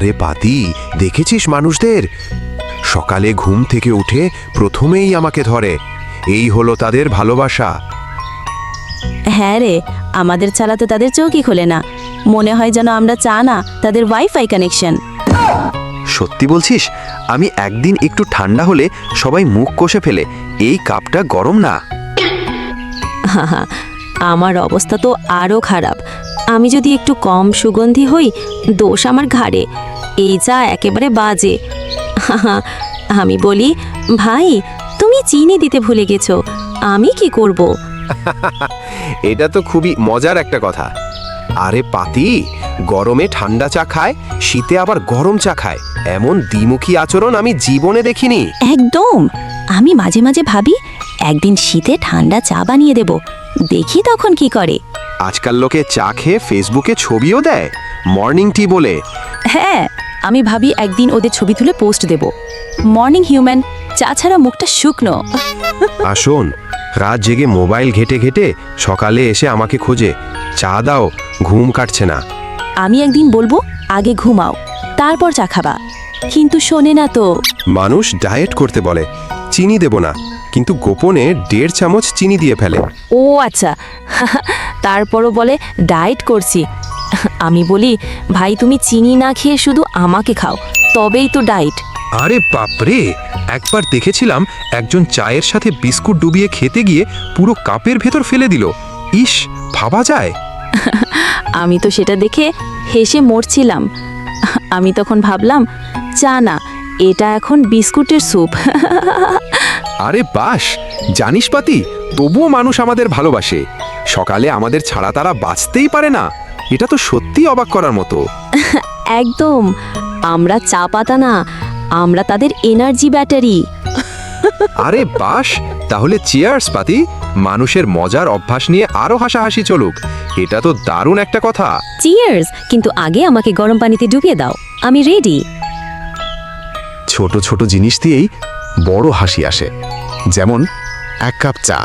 রে পাতি, দেখেছিস মানুষদের? সকালে ঘুম থেকে উঠে প্রথমেই আমাকে ধরে। এই হলো তাদের ভালোবাসা। হ্যাঁ রে, আমাদের ছাড়া তো তাদের চোখই খোলে না। মনে হয় যেন আমরা চা না, তাদের ওয়াইফাই কানেকশন। সত্যি বলছিস? আমি একদিন একটু ঠান্ডা হলে সবাই মুখ কষে ফেলে, এই কাপটা গরম না। আমার অবস্থা তো আরও খারাপ। আমি যদি একটু কম সুগন্ধি হই, দোষ আমার ঘাড়ে। এই চা একেবারে বাজে। আমি বলি, ভাই তুমি চিনি দিতে ভুলে গেছো, আমি কি করব? এটা তো খুবই মজার একটা কথা। আরে পাতি, গরমে ঠান্ডা চা খায়, শীতে আবার গরম চা খায়, এমন দ্বিমুখী আচরণ আমি জীবনে দেখিনি। একদম। আমি মাঝে মাঝে ভাবি একদিন শীতে ঠান্ডা চা বানিয়ে দেব, দেখি তখন কি করে। আজকাল লোকে চা খেয়ে ফেসবুকে ছবিও দেয়, মর্নিং টি বলে। হ্যাঁ, আমি ভাবি একদিন ওদের ছবি তুলে পোস্ট দেব। মর্নিং হিউম্যান, চা ছাড়া মুখটা শুকনো। আসুন, রাত জেগে মোবাইল ঘেটে ঘেটে সকালে এসে আমাকে খোঁজে, চা দাও, ঘুম কাটছে না। আমি একদিন বলবো আগে ঘুমাও, তারপর চা খাবা, কিন্তু শোনে না তো। মানুষ ডায়েট করতে বলে, চিনি দেব না, কিন্তু গোপনে 1.5 চামচ চিনি দিয়ে ফেলে। ও আচ্ছা, তারপরও বলে ডায়েট করছি। আমি বলি, ভাই তুমি চিনি না খেয়ে শুধু আমাকে খাও, তবেই তো ডায়েট। আরে বাপরে, একবার দেখেছিলাম একজন চায়ের সাথে বিস্কুট ডুবিয়ে খেতে গিয়ে পুরো কাপের ভেতর ফেলে দিল। ইস, ভাবা যায়? আমি তো সেটা দেখে হেসে মরছিলাম। আমি তখন ভাবলাম, চা না, এটা এখন বিস্কুটের স্যুপ। আরে বাস, জানিস পাতি, তবুও মানুষ আমাদের ভালোবাসে। সকালে আমাদের ছাড়া তারা বাঁচতেই পারে না। এটা তো সত্যি অবাক করার মতো। একদম, আমরা চা পাতা না, আমরা তাদের এনার্জি ব্যাটারি। আরে বাস, তাহলে চিয়ার্স পাতি, মানুষের মজার অভ্যাস নিয়ে আরো হাসাহাসি চলুক। এটা তো দারুণ একটা কথা। চিয়ার্স, কিন্তু আগে আমাকে গরম পানিতে ডুবিয়ে দাও, আমি রেডি। ছোট ছোট জিনিস দিয়েই বড় হাসি আসে, যেমন 1 কাপ চা।